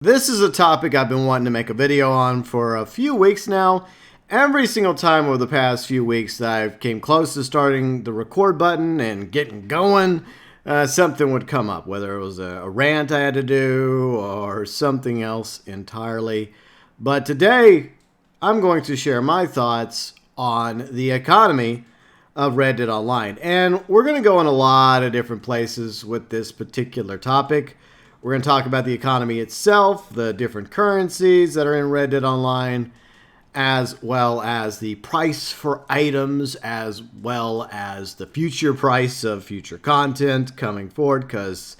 This is a topic I've been wanting to make a video on for a few weeks now. Every single time over the past few weeks that I came close to starting the record button and getting going, something would come up, whether it was a rant I had to do or something else entirely. But today, I'm going to share my thoughts on the economy of Red Dead Online. And we're going to go in a lot of different places with this particular topic. We're going to talk about the economy itself, the different currencies that are in Red Dead Online, as well as the price for items, as well as the future price of future content coming forward, because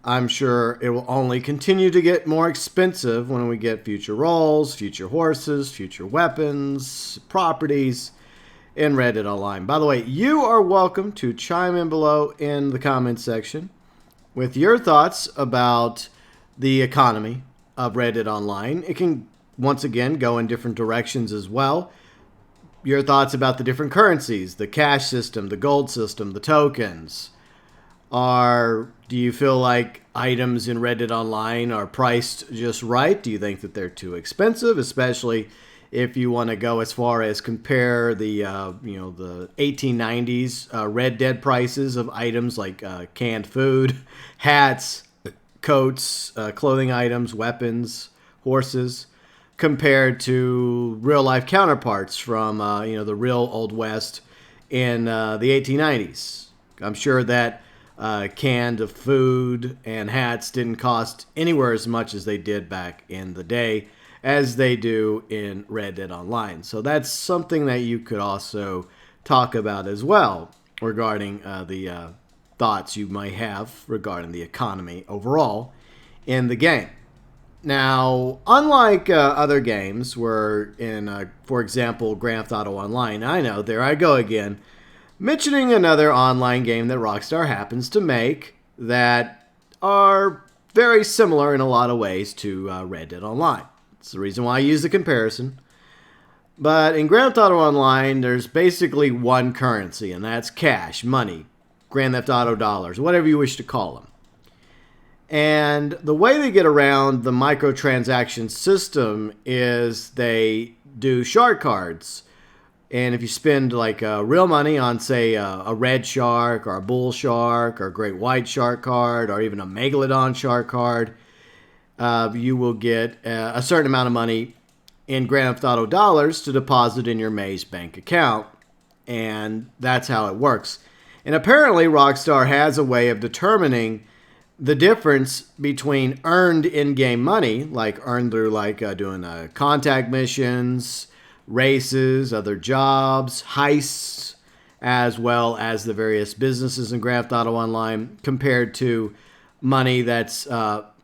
I'm sure it will only continue to get more expensive when we get future roles, future horses, future weapons, properties in Red Dead Online. By the way, you are welcome to chime in below in the comments section with your thoughts about the economy of Red Dead Online. It can, once again, go in different directions as well. Your thoughts about the different currencies, the cash system, the gold system, the tokens. Do you feel like items in Red Dead Online are priced just right? Do you think that they're too expensive, especially if you want to go as far as compare the the 1890s Red Dead prices of items like canned food, hats, coats, clothing items, weapons, horses, compared to real life counterparts from the real Old West in the 1890s. I'm sure that canned food and hats didn't cost anywhere as much as they did back in the day as they do in Red Dead Online. So that's something that you could also talk about as well regarding the thoughts you might have regarding the economy overall in the game. Now, unlike other games where for example, Grand Theft Auto Online, I know, there I go again, mentioning another online game that Rockstar happens to make that are very similar in a lot of ways to Red Dead Online. It's the reason why I use the comparison. But in Grand Theft Auto Online, there's basically one currency, and that's cash, money, Grand Theft Auto dollars, whatever you wish to call them. And the way they get around the microtransaction system is they do shark cards. And if you spend like real money on, say, a red shark or a bull shark or a great white shark card or even a megalodon shark card, you will get a certain amount of money in Grand Theft Auto dollars to deposit in your Maze bank account. And that's how it works. And apparently Rockstar has a way of determining the difference between earned in-game money, like earned through doing contact missions, races, other jobs, heists, as well as the various businesses in Grand Theft Auto Online, compared to money that's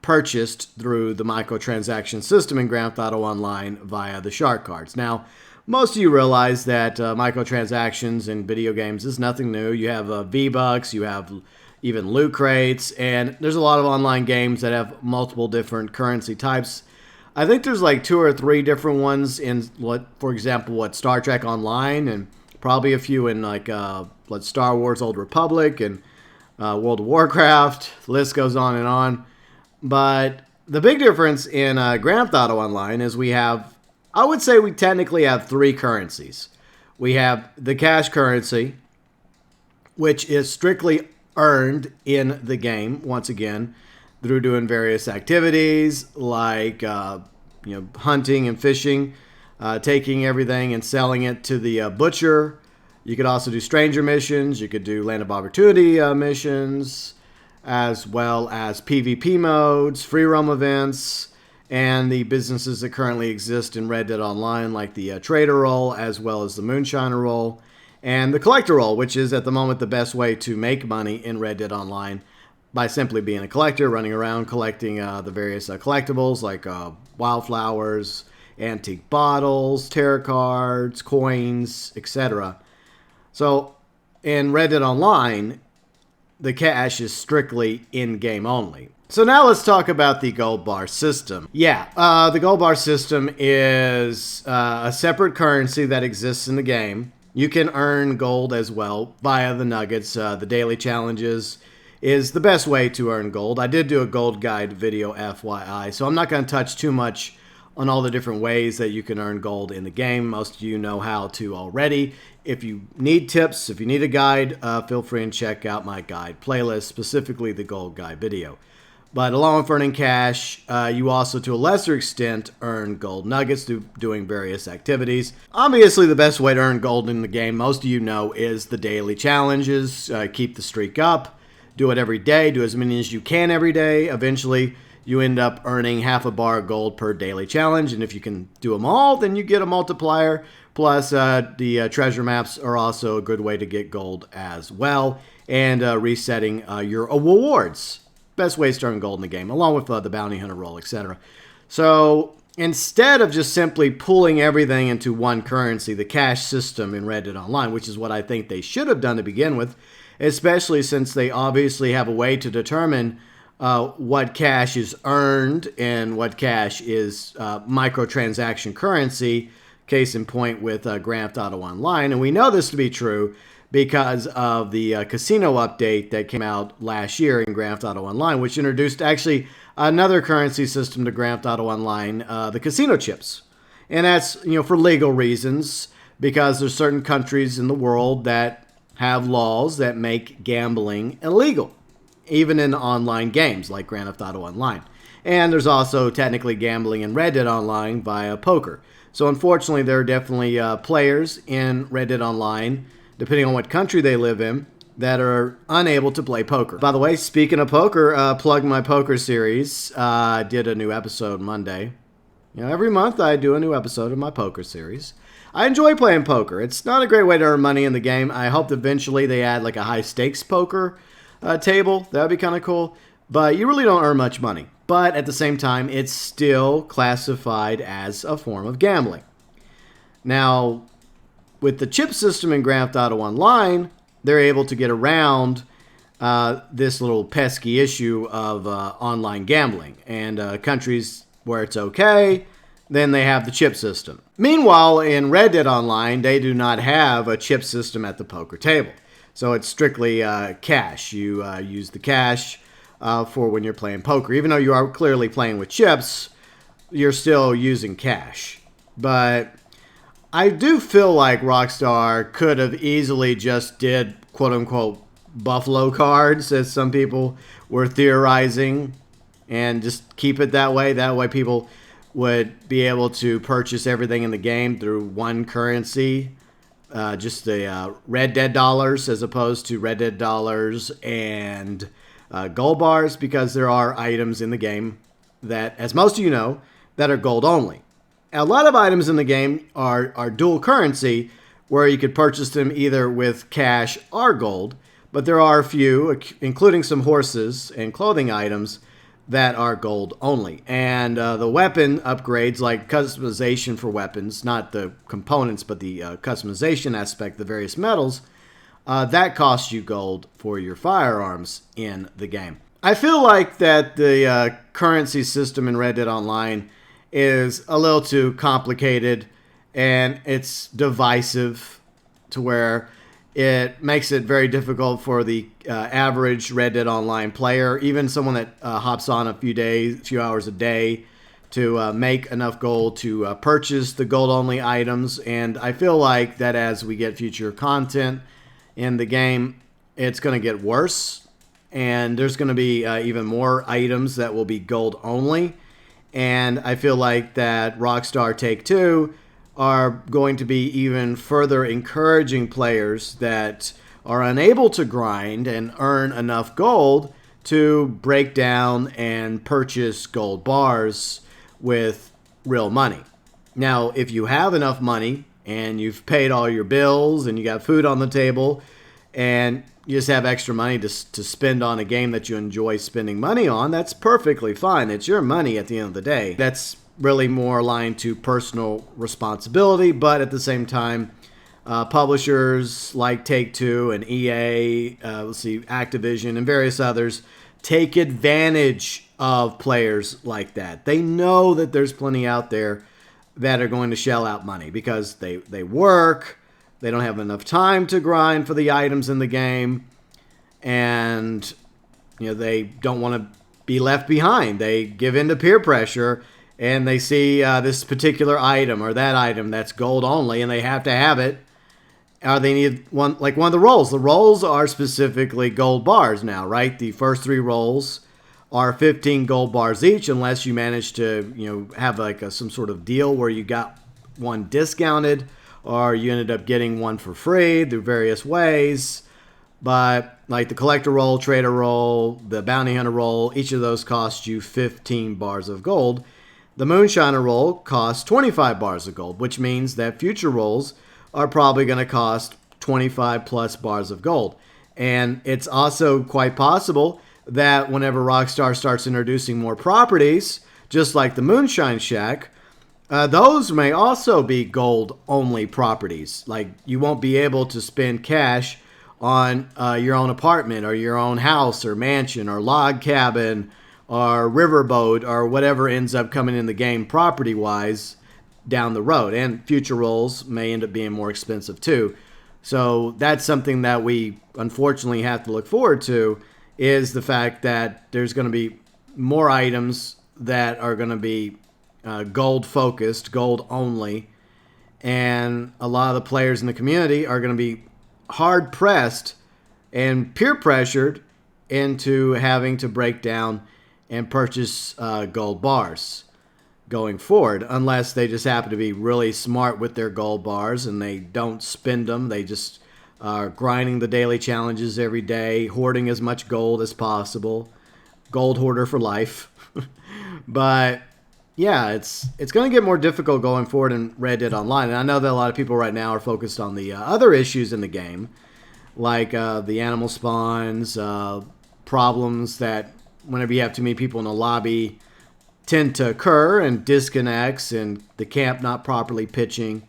purchased through the microtransaction system in Grand Theft Auto Online via the shark cards. Now, most of you realize that microtransactions in video games is nothing new. You have V-Bucks, you have even loot crates, and there's a lot of online games that have multiple different currency types. I think there's like 2 or 3 different ones in for example, Star Trek Online, and probably a few in Star Wars Old Republic and World of Warcraft. The list goes on and on. But the big difference in Grand Theft Auto Online is I would say we technically have 3 currencies. We have the cash currency, which is strictly earned in the game, once again, through doing various activities like hunting and fishing, taking everything and selling it to the butcher. You could also do stranger missions. You could do land of opportunity missions, as well as PvP modes, free roam events, and the businesses that currently exist in Red Dead Online, like the trader role, as well as the moonshiner role, and the collector role, which is at the moment the best way to make money in Red Dead Online by simply being a collector, running around collecting the various collectibles like wildflowers, antique bottles, tarot cards, coins, etc. So in Red Dead Online, the cash is strictly in-game only. So now let's talk about the gold bar system. Yeah, the gold bar system is a separate currency that exists in the game. You can earn gold as well via the nuggets, the daily challenges, is the best way to earn gold. I did do a gold guide video, FYI, so I'm not going to touch too much on all the different ways that you can earn gold in the game. Most of you know how to already. If you need tips, if you need a guide, feel free and check out my guide playlist, specifically the gold guide video. But along with earning cash, you also, to a lesser extent, earn gold nuggets through doing various activities. Obviously, the best way to earn gold in the game, most of you know, is the daily challenges. Keep the streak up. Do it every day. Do as many as you can every day. Eventually, you end up earning half a bar of gold per daily challenge. And if you can do them all, then you get a multiplier. Plus, the treasure maps are also a good way to get gold as well. And resetting your rewards. Best ways to earn gold in the game, along with the bounty hunter role, etc. So instead of just simply pulling everything into one currency, the cash system in Red Dead Online, which is what I think they should have done to begin with, especially since they obviously have a way to determine what cash is earned and what cash is microtransaction currency, case in point with Grand Theft Auto Online. And we know this to be true because of the casino update that came out last year in Grand Theft Auto Online, which introduced actually another currency system to Grand Theft Auto Online, the casino chips. And that's, for legal reasons, because there's certain countries in the world that have laws that make gambling illegal, even in online games like Grand Theft Auto Online. And there's also technically gambling in Red Dead Online via poker. So unfortunately, there are definitely players in Red Dead Online, depending on what country they live in, that are unable to play poker. By the way, speaking of poker, plug my poker series. I did a new episode Monday. Every month I do a new episode of my poker series. I enjoy playing poker. It's not a great way to earn money in the game. I hope eventually they add like a high stakes poker table. That would be kind of cool. But you really don't earn much money. But at the same time, it's still classified as a form of gambling. Now, with the chip system in Grand Theft Auto Online, they're able to get around this little pesky issue of online gambling. And countries where it's okay, then they have the chip system. Meanwhile, in Red Dead Online, they do not have a chip system at the poker table. So it's strictly cash. You use the cash for when you're playing poker. Even though you are clearly playing with chips, you're still using cash. But I do feel like Rockstar could have easily just did quote-unquote buffalo cards, as some people were theorizing, and just keep it that way. That way people would be able to purchase everything in the game through one currency, just the Red Dead dollars as opposed to Red Dead dollars and gold bars, because there are items in the game that, as most of you know, that are gold only. A lot of items in the game are dual currency, where you could purchase them either with cash or gold, but there are a few, including some horses and clothing items, that are gold only. And the weapon upgrades, like customization for weapons, not the components, but the customization aspect, the various metals, that costs you gold for your firearms in the game. I feel like that the currency system in Red Dead Online is a little too complicated, and it's divisive to where it makes it very difficult for the average Red Dead Online player, even someone that hops on a few hours a day, to make enough gold to purchase the gold-only items. And I feel like that as we get future content in the game, it's going to get worse, and there's going to be even more items that will be gold-only. And I feel like that Rockstar Take-Two are going to be even further encouraging players that are unable to grind and earn enough gold to break down and purchase gold bars with real money. Now, if you have enough money and you've paid all your bills and you got food on the table and you just have extra money to spend on a game that you enjoy spending money on, that's perfectly fine. It's your money at the end of the day. That's really more aligned to personal responsibility, but at the same time, publishers like Take-Two and EA, Activision, and various others take advantage of players like that. They know that there's plenty out there that are going to shell out money because they work, they don't have enough time to grind for the items in the game, and they don't want to be left behind. They give in to peer pressure, and they see this particular item or that item that's gold only, and they have to have it. Or they need one of the rolls. The rolls are specifically gold bars now, right? The first 3 rolls are 15 gold bars each, unless you manage to have some sort of deal where you got one discounted, or you ended up getting one for free through various ways. But like the collector roll, trader roll, the bounty hunter roll, each of those cost you 15 bars of gold. The moonshiner roll costs 25 bars of gold, which means that future rolls are probably going to cost 25 plus bars of gold. And it's also quite possible that whenever Rockstar starts introducing more properties, just like the Moonshine Shack, those may also be gold-only properties. Like, you won't be able to spend cash on your own apartment or your own house or mansion or log cabin or riverboat or whatever ends up coming in the game property-wise down the road. And future rolls may end up being more expensive too. So that's something that we unfortunately have to look forward to, is the fact that there's going to be more items that are going to be gold focused, gold only, and a lot of the players in the community are going to be hard pressed and peer pressured into having to break down and purchase gold bars going forward, unless they just happen to be really smart with their gold bars and they don't spend them. They just are grinding the daily challenges every day, hoarding as much gold as possible. Gold hoarder for life. But yeah, it's going to get more difficult going forward in Red Dead Online. And I know that a lot of people right now are focused on the other issues in the game, like the animal spawns, problems that whenever you have too many people in a lobby tend to occur, and disconnects and the camp not properly pitching.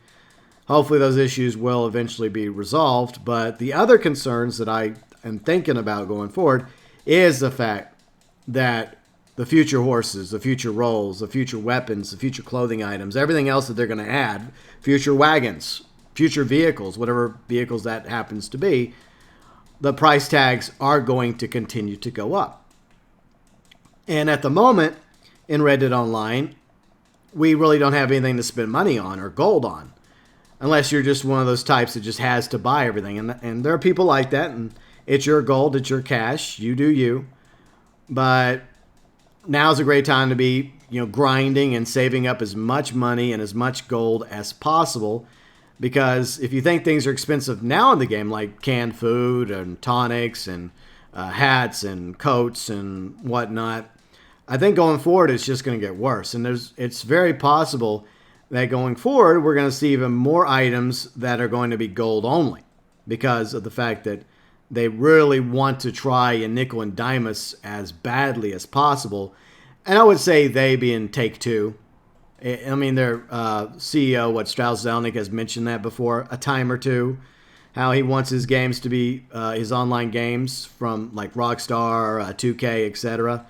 Hopefully those issues will eventually be resolved. But the other concerns that I am thinking about going forward is the fact that the future horses, the future rolls, the future weapons, the future clothing items, everything else that they're going to add, future wagons, future vehicles, whatever vehicles that happens to be, the price tags are going to continue to go up. And at the moment, in Red Dead Online, we really don't have anything to spend money on or gold on, unless you're just one of those types that just has to buy everything. And there are people like that, and it's your gold, it's your cash, you do you. But now's a great time to be, grinding and saving up as much money and as much gold as possible, because if you think things are expensive now in the game, like canned food and tonics and hats and coats and whatnot, I think going forward it's just going to get worse. And it's very possible that going forward we're going to see even more items that are going to be gold only, because of the fact that they really want to try and nickel and dime us as badly as possible. And I would say they being Take-Two. I mean, their CEO, Strauss Zelnick, has mentioned that before a time or two, how he wants his games to be, his online games from like Rockstar, 2K, etc.,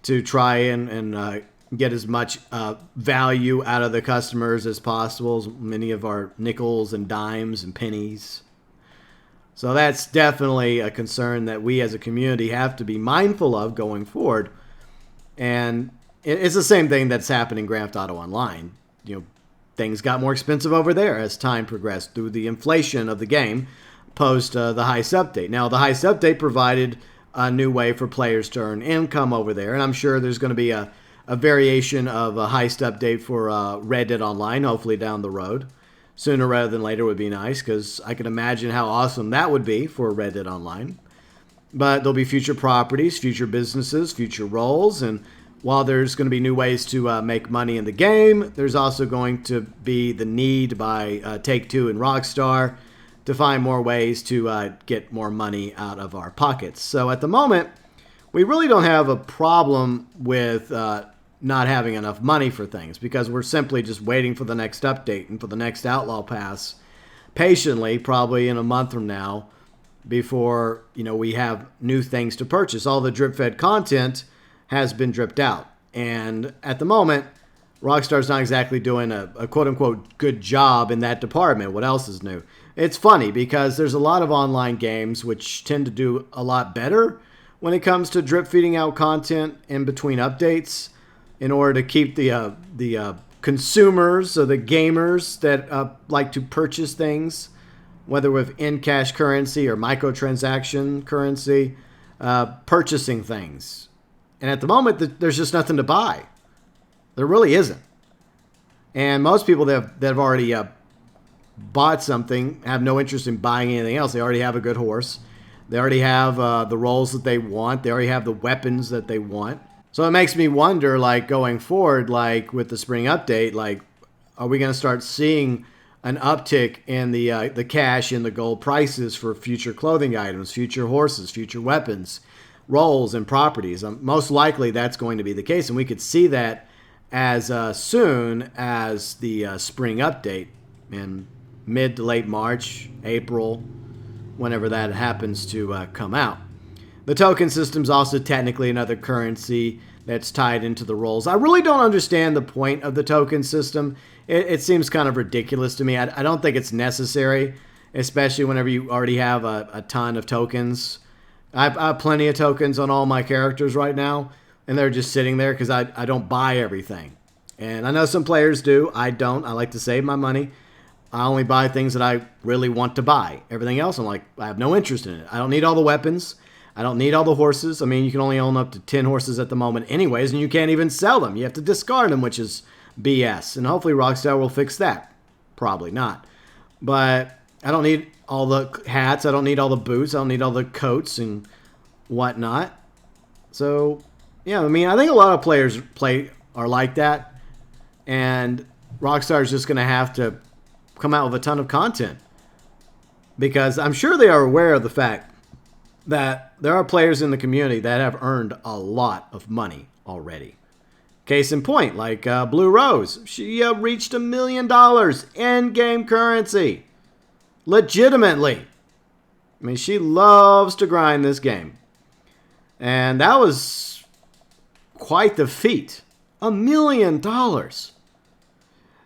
to try and get as much value out of the customers as possible, as many of our nickels and dimes and pennies. So that's definitely a concern that we as a community have to be mindful of going forward. And it's the same thing that's happening in Grand Theft Auto Online. Things got more expensive over there as time progressed through the inflation of the game post the Heist update. Now, the Heist update provided a new way for players to earn income over there, and I'm sure there's going to be a variation of a Heist update for Red Dead Online, hopefully down the road. Sooner rather than later would be nice, because I can imagine how awesome that would be for Red Dead Online. But there'll be future properties, future businesses, future roles, and while there's going to be new ways to make money in the game, there's also going to be the need by Take-Two and Rockstar to find more ways to get more money out of our pockets. So at the moment, we really don't have a problem with not having enough money for things, because we're simply just waiting for the next update and for the next Outlaw Pass patiently, probably in a month from now, before we have new things to purchase. All the drip-fed content has been dripped out, and at the moment, Rockstar's not exactly doing a quote-unquote good job in that department. What else is new? It's funny because there's a lot of online games which tend to do a lot better when it comes to drip feeding out content in between updates in order to keep the consumers or the gamers that like to purchase things, whether with in-cash currency or microtransaction currency, purchasing things. And at the moment, there's just nothing to buy. There really isn't. And most people that have already bought something have no interest in buying anything else. They already have a good horse. They already have the roles that they want. They already have the weapons that they want. So it makes me wonder, like, going forward, like with the spring update, like, are we going to start seeing an uptick in the cash and the gold prices for future clothing items, future horses, future weapons, roles, and properties? Most likely that's going to be the case, and we could see that as soon as the spring update in mid to late March, April, whenever that happens to come out. The token system is also technically another currency that's tied into the roles. I really don't understand the point of the token system. It seems kind of ridiculous to me. I don't think it's necessary, especially whenever you already have a ton of tokens. I have plenty of tokens on all my characters right now, and they're just sitting there because I don't buy everything. And I know some players do. I don't. I like to save my money. I only buy things that I really want to buy. Everything else, I'm like, I have no interest in it. I don't need all the weapons. I don't need all the horses. I mean, you can only own up to 10 horses at the moment anyways, and you can't even sell them. You have to discard them, which is BS. And hopefully Rockstar will fix that. Probably not. But I don't need all the hats. I don't need all the boots. I don't need all the coats and whatnot. So, yeah, I mean, I think a lot of players are like that. And Rockstar is just going to have to come out with a ton of content. Because I'm sure they are aware of the fact that there are players in the community that have earned a lot of money already. Case in point, like Blue Rose. She reached $1 million in-game currency. Legitimately. I mean, she loves to grind this game. And that was quite the feat. $1 million. I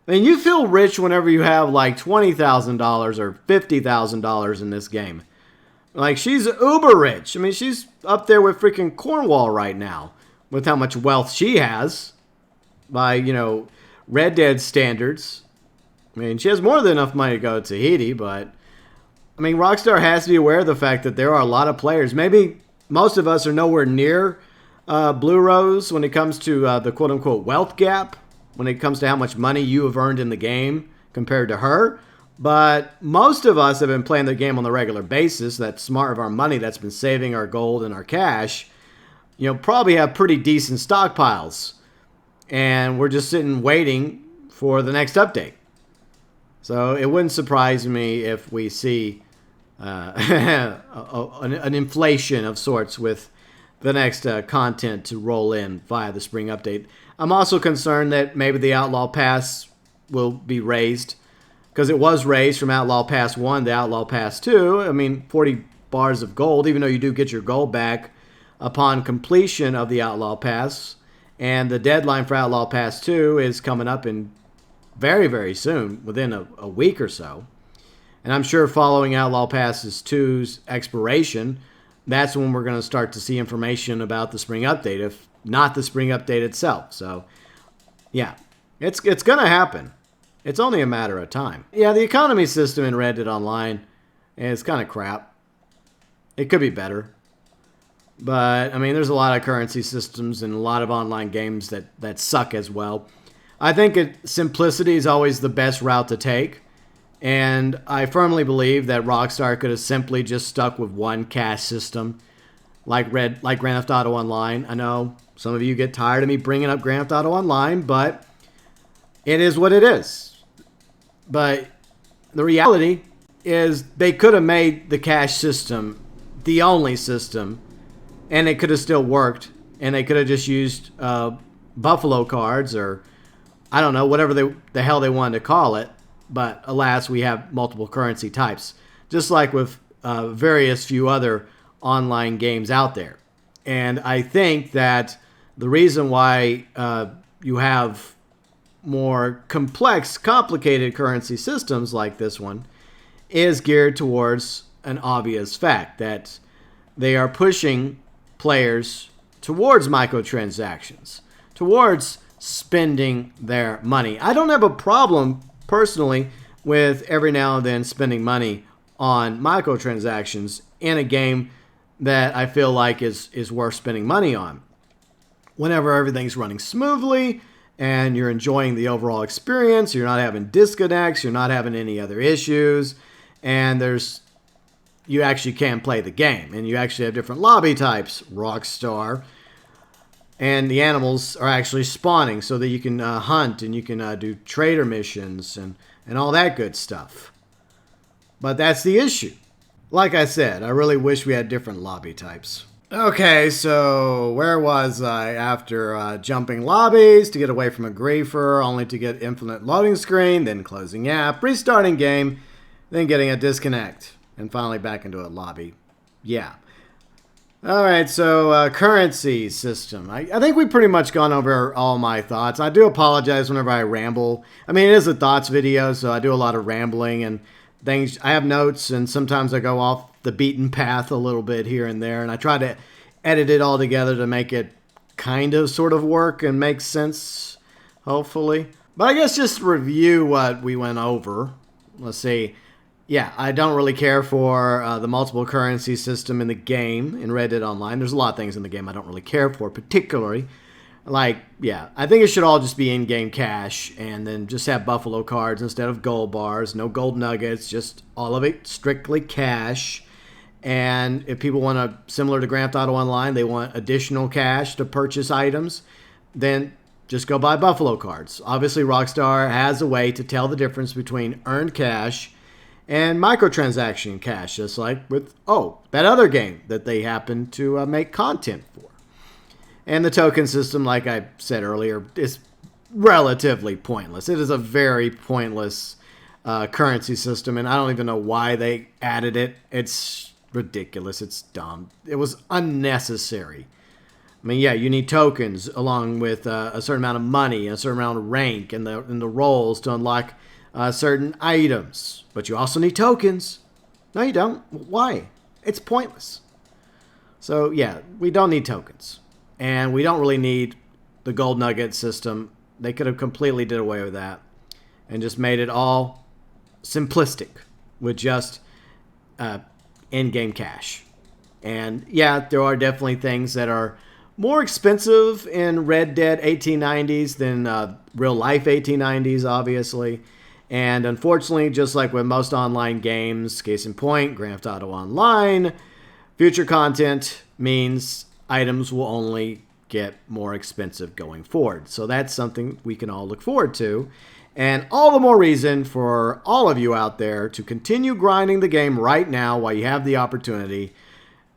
mean, you feel rich whenever you have like $20,000 or $50,000 in this game. Like, she's uber rich. I mean, she's up there with freaking Cornwall right now with how much wealth she has by, you know, Red Dead standards. I mean, she has more than enough money to go to Tahiti, but I mean, Rockstar has to be aware of the fact that there are a lot of players. Maybe most of us are nowhere near Blue Rose when it comes to the quote-unquote wealth gap, when it comes to how much money you have earned in the game compared to her. But most of us have been playing the game on a regular basis. That's smart of our money. That's been saving our gold and our cash. You know, probably have pretty decent stockpiles. And we're just sitting waiting for the next update. So it wouldn't surprise me if we see an inflation of sorts with the next content to roll in via the spring update. I'm also concerned that maybe the Outlaw Pass will be raised, because it was raised from Outlaw Pass 1 to Outlaw Pass 2. I mean, 40 bars of gold, even though you do get your gold back upon completion of the Outlaw Pass. And the deadline for Outlaw Pass 2 is coming up in very, very soon, within a week or so. And I'm sure following Outlaw Pass 2's expiration, that's when we're going to start to see information about the spring update, if not the spring update itself. So, yeah, it's going to happen. It's only a matter of time. Yeah, the economy system in Red Dead Online is kind of crap. It could be better. But, I mean, there's a lot of currency systems and a lot of online games that suck as well. I think simplicity is always the best route to take. And I firmly believe that Rockstar could have simply just stuck with one cash system like Grand Theft Auto Online. I know some of you get tired of me bringing up Grand Theft Auto Online, but it is what it is. But the reality is they could have made the cash system the only system, and it could have still worked, and they could have just used Buffalo cards, or I don't know, whatever the hell they wanted to call it. But alas, we have multiple currency types, just like with various few other online games out there. And I think that the reason why you have more complex, complicated currency systems like this one is geared towards an obvious fact that they are pushing players towards microtransactions, towards spending their money. I don't have a problem personally with every now and then spending money on microtransactions in a game that I feel like is worth spending money on. Whenever everything's running smoothly and you're enjoying the overall experience, you're not having disconnects, you're not having any other issues, and you actually can play the game, and you actually have different lobby types, Rockstar, and the animals are actually spawning so that you can hunt and you can do trader missions and all that good stuff. But that's the issue. Like I said, I really wish we had different lobby types. Okay, so where was I after jumping lobbies to get away from a griefer, only to get infinite loading screen, then closing app, restarting game, then getting a disconnect, and finally back into a lobby. Yeah. Alright, so currency system. I think we've pretty much gone over all my thoughts. I do apologize whenever I ramble. I mean, it is a thoughts video, so I do a lot of rambling and things. I have notes, and sometimes I go off the beaten path a little bit here and there, and I try to edit it all together to make it kind of sort of work and make sense, hopefully. But I guess just review what we went over. Let's see. Yeah, I don't really care for the multiple currency system in the game in Red Dead Online. There's a lot of things in the game I don't really care for particularly. Like, yeah, I think it should all just be in-game cash and then just have buffalo cards instead of gold bars. No gold nuggets, just all of it strictly cash. And if people want to, similar to Grand Theft Auto Online, they want additional cash to purchase items, then just go buy buffalo cards. Obviously, Rockstar has a way to tell the difference between earned cash and microtransaction cash, just like with, that other game that they happen to make content for. And the token system, like I said earlier, is relatively pointless. It is a very pointless currency system, and I don't even know why they added it. It's ridiculous. It's dumb. It was unnecessary. I mean, yeah, you need tokens along with a certain amount of money, a certain amount of rank, and the roles to unlock certain items. But you also need tokens. No, you don't. Why? It's pointless. So, yeah, we don't need tokens. And we don't really need the gold nugget system. They could have completely did away with that and just made it all simplistic with just in-game cash. And, yeah, there are definitely things that are more expensive in Red Dead 1890s than real-life 1890s, obviously. And unfortunately, just like with most online games, case in point, Grand Theft Auto Online, future content means items will only get more expensive going forward. So that's something we can all look forward to. And all the more reason for all of you out there to continue grinding the game right now while you have the opportunity.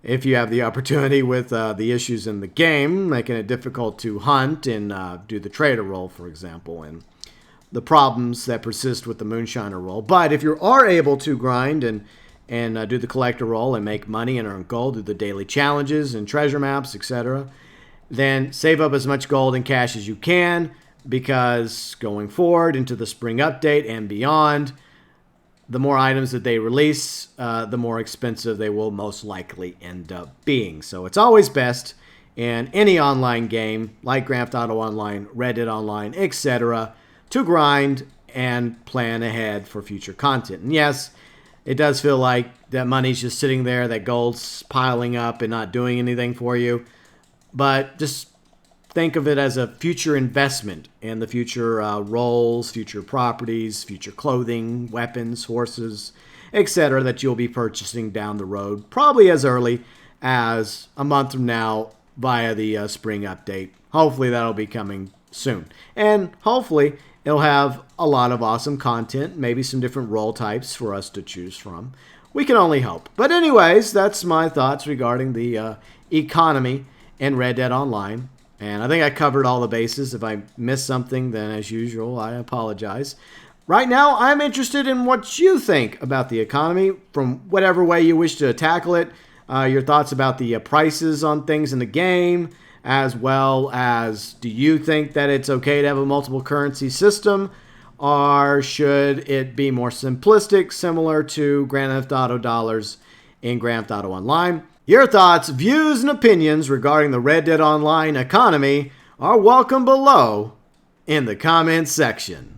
If you have the opportunity with the issues in the game, making it difficult to hunt and do the trader role, for example, and the problems that persist with the moonshiner role. But if you are able to grind and do the collector role and make money and earn gold, do the daily challenges and treasure maps, etc., then save up as much gold and cash as you can, because going forward into the spring update and beyond, the more items that they release, the more expensive they will most likely end up being. So it's always best in any online game like Grand Theft Auto Online, Red Dead Online, etc., to grind and plan ahead for future content. And yes, it does feel like that money's just sitting there, that gold's piling up and not doing anything for you. But just think of it as a future investment in the future roles, future properties, future clothing, weapons, horses, etc. that you'll be purchasing down the road, probably as early as a month from now via the spring update. Hopefully that'll be coming soon. And hopefully it'll have a lot of awesome content, maybe some different role types for us to choose from. We can only hope. But anyways, that's my thoughts regarding the economy in Red Dead Online. And I think I covered all the bases. If I missed something, then as usual, I apologize. Right now, I'm interested in what you think about the economy from whatever way you wish to tackle it. Your thoughts about the prices on things in the game, as well as, do you think that it's okay to have a multiple currency system, or should it be more simplistic, similar to Grand Theft Auto dollars in Grand Theft Auto Online? Your thoughts, views, and opinions regarding the Red Dead Online economy are welcome below in the comments section.